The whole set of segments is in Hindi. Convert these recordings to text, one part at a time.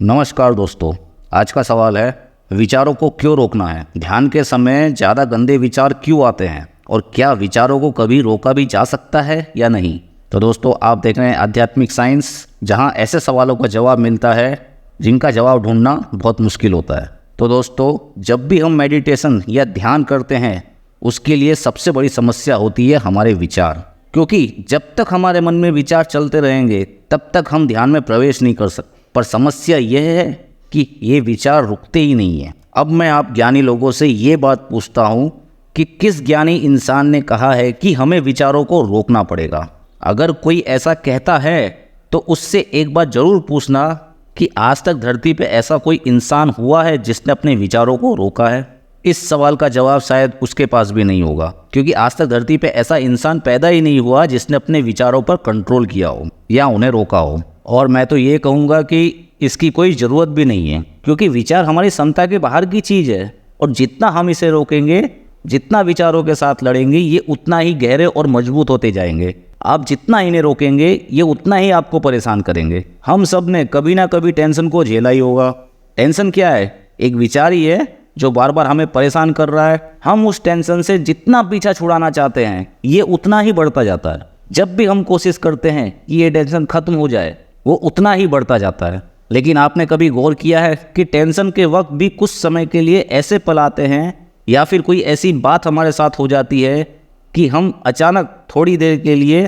नमस्कार दोस्तों, आज का सवाल है विचारों को क्यों रोकना है। ध्यान के समय ज़्यादा गंदे विचार क्यों आते हैं और क्या विचारों को कभी रोका भी जा सकता है या नहीं। तो दोस्तों, आप देख रहे हैं आध्यात्मिक साइंस, जहां ऐसे सवालों का जवाब मिलता है जिनका जवाब ढूंढना बहुत मुश्किल होता है। तो दोस्तों, जब भी हम मेडिटेशन या ध्यान करते हैं उसके लिए सबसे बड़ी समस्या होती है हमारे विचार, क्योंकि जब तक हमारे मन में विचार चलते रहेंगे तब तक हम ध्यान में प्रवेश नहीं कर सकते। पर समस्या यह है कि ये विचार रुकते ही नहीं हैं। अब मैं आप ज्ञानी लोगों से ये बात पूछता हूँ कि किस ज्ञानी इंसान ने कहा है कि हमें विचारों को रोकना पड़ेगा। अगर कोई ऐसा कहता है तो उससे एक बात ज़रूर पूछना कि आज तक धरती पे ऐसा कोई इंसान हुआ है जिसने अपने विचारों को रोका है। इस सवाल का जवाब शायद उसके पास भी नहीं होगा, क्योंकि आज तक धरती पे ऐसा इंसान पैदा ही नहीं हुआ जिसने अपने विचारों पर कंट्रोल किया हो या उन्हें रोका हो। और मैं तो ये कहूँगा कि इसकी कोई ज़रूरत भी नहीं है, क्योंकि विचार हमारी क्षमता के बाहर की चीज़ है और जितना हम इसे रोकेंगे, जितना विचारों के साथ लड़ेंगे, ये उतना ही गहरे और मजबूत होते जाएंगे। आप जितना इन्हें रोकेंगे ये उतना ही आपको परेशान करेंगे। हम सब ने कभी ना कभी टेंशन को झेला ही होगा। टेंशन क्या है? एक विचार ही है जो बार बार हमें परेशान कर रहा है। हम उस टेंशन से जितना पीछा छुड़ाना चाहते हैं ये उतना ही बढ़ता जाता है। जब भी हम कोशिश करते हैं कि ये टेंशन खत्म हो जाए, वो उतना ही बढ़ता जाता है। लेकिन आपने कभी गौर किया है कि टेंशन के वक्त भी कुछ समय के लिए ऐसे पल आते हैं या फिर कोई ऐसी बात हमारे साथ हो जाती है कि हम अचानक थोड़ी देर के लिए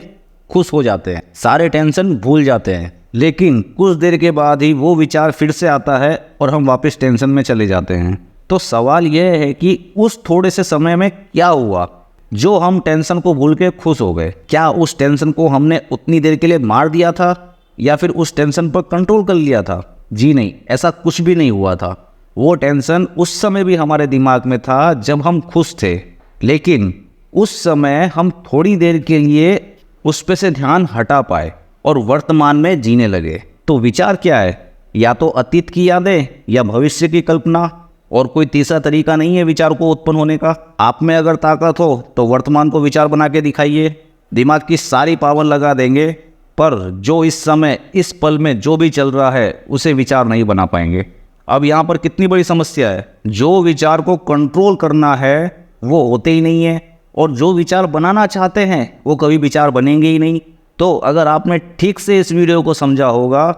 खुश हो जाते हैं, सारे टेंशन भूल जाते हैं, लेकिन कुछ देर के बाद ही वो विचार फिर से आता है और हम वापस टेंशन में चले जाते हैं। तो सवाल यह है कि उस थोड़े से समय में क्या हुआ जो हम टेंशन को भूल के खुश हो गए? क्या उस टेंशन को हमने उतनी देर के लिए मार दिया था या फिर उस टेंशन पर कंट्रोल कर लिया था? जी नहीं, ऐसा कुछ भी नहीं हुआ था। वो टेंशन उस समय भी हमारे दिमाग में था जब हम खुश थे, लेकिन उस समय हम थोड़ी देर के लिए उस पे से ध्यान हटा पाए और वर्तमान में जीने लगे। तो विचार क्या है? या तो अतीत की यादें या भविष्य की कल्पना, और कोई तीसरा तरीका नहीं है विचार को उत्पन्न होने का। आप में अगर ताकत हो तो वर्तमान को विचार बना के दिखाइए, दिमाग की सारी पावर लगा देंगे, पर जो इस समय इस पल में जो भी चल रहा है उसे विचार नहीं बना पाएंगे। अब यहाँ पर कितनी बड़ी समस्या है, जो विचार को कंट्रोल करना है वो होते ही नहीं है, और जो विचार बनाना चाहते हैं वो कभी विचार बनेंगे ही नहीं। तो अगर आपने ठीक से इस वीडियो को समझा होगा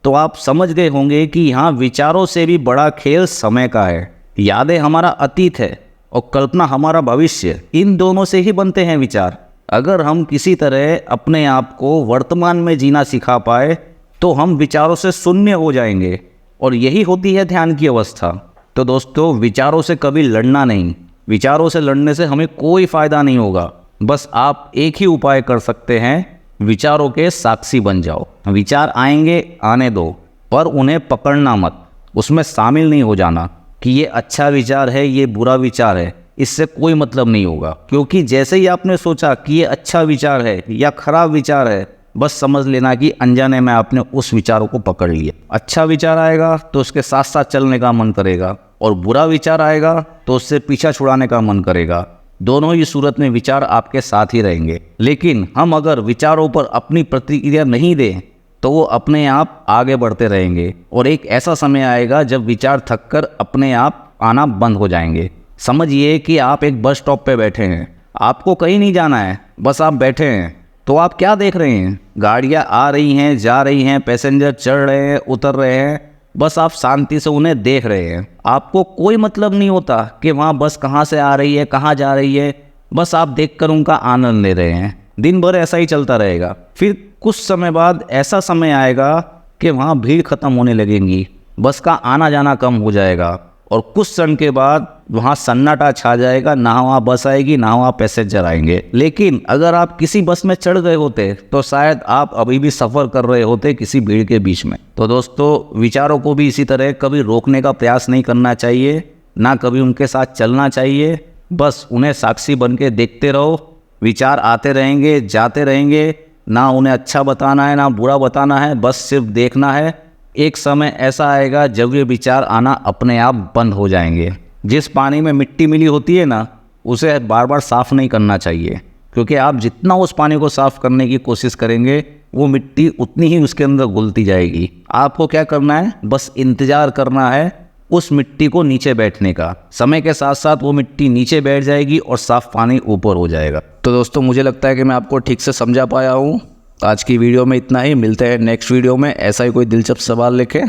तो आप समझ गए होंगे कि यहाँ विचारों से भी बड़ा खेल समय का है। यादें हमारा अतीत है और कल्पना हमारा भविष्य, इन दोनों से ही बनते हैं विचार। अगर हम किसी तरह अपने आप को वर्तमान में जीना सिखा पाए तो हम विचारों से शून्य हो जाएंगे, और यही होती है ध्यान की अवस्था। तो दोस्तों, विचारों से कभी लड़ना नहीं। विचारों से लड़ने से हमें कोई फ़ायदा नहीं होगा। बस आप एक ही उपाय कर सकते हैं, विचारों के साक्षी बन जाओ। विचार आएंगे, आने दो, पर उन्हें पकड़ना मत। उसमें शामिल नहीं हो जाना कि ये अच्छा विचार है, ये बुरा विचार है, इससे कोई मतलब नहीं होगा। क्योंकि जैसे ही आपने सोचा कि ये अच्छा विचार है या खराब विचार है, बस समझ लेना कि अनजाने में आपने उस विचारों को पकड़ लिया। अच्छा विचार आएगा तो उसके साथ साथ चलने का मन करेगा, और बुरा विचार आएगा तो उससे पीछा छुड़ाने का मन करेगा। दोनों ही सूरत में विचार आपके साथ ही रहेंगे। लेकिन हम अगर विचारों पर अपनी प्रतिक्रिया नहीं दें तो वो अपने आप आगे बढ़ते रहेंगे, और एक ऐसा समय आएगा जब विचार थककर अपने आप आना बंद हो जाएंगे। समझिए कि आप एक बस स्टॉप पे बैठे हैं, आपको कहीं नहीं जाना है, बस आप बैठे हैं। तो आप क्या देख रहे हैं? गाड़ियाँ आ रही हैं, जा रही हैं, पैसेंजर चढ़ रहे हैं, उतर रहे हैं, बस आप शांति से उन्हें देख रहे हैं। आपको कोई मतलब नहीं होता कि वहाँ बस कहाँ से आ रही है, कहाँ जा रही है, बस आप देखकर उनका आनंद ले रहे हैं। दिन भर ऐसा ही चलता रहेगा। फिर कुछ समय बाद ऐसा समय आएगा कि वहाँ भीड़ खत्म होने लगेगी, बस का आना जाना कम हो जाएगा, और कुछ क्षण के बाद वहाँ सन्नाटा छा जाएगा। ना वहाँ बस आएगी, ना वहाँ पैसेंजर आएंगे। लेकिन अगर आप किसी बस में चढ़ गए होते तो शायद आप अभी भी सफ़र कर रहे होते किसी भीड़ के बीच में। तो दोस्तों, विचारों को भी इसी तरह कभी रोकने का प्रयास नहीं करना चाहिए, ना कभी उनके साथ चलना चाहिए। बस उन्हें साक्षी बन के देखते रहो। विचार आते रहेंगे, जाते रहेंगे, ना उन्हें अच्छा बताना है ना बुरा बताना है, बस सिर्फ देखना है। एक समय ऐसा आएगा जब ये विचार आना अपने आप बंद हो जाएंगे। जिस पानी में मिट्टी मिली होती है ना, उसे बार बार साफ़ नहीं करना चाहिए, क्योंकि आप जितना उस पानी को साफ़ करने की कोशिश करेंगे वो मिट्टी उतनी ही उसके अंदर घुलती जाएगी। आपको क्या करना है, बस इंतजार करना है उस मिट्टी को नीचे बैठने का। समय के साथ साथ वो मिट्टी नीचे बैठ जाएगी और साफ पानी ऊपर हो जाएगा। तो दोस्तों मुझे लगता है कि मैं आपको ठीक से समझा पाया हूँ। आज की वीडियो में इतना ही। मिलते हैं नेक्स्ट वीडियो में ऐसा ही कोई दिलचस्प सवाल लेके।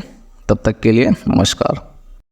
तब तक के लिए नमस्कार।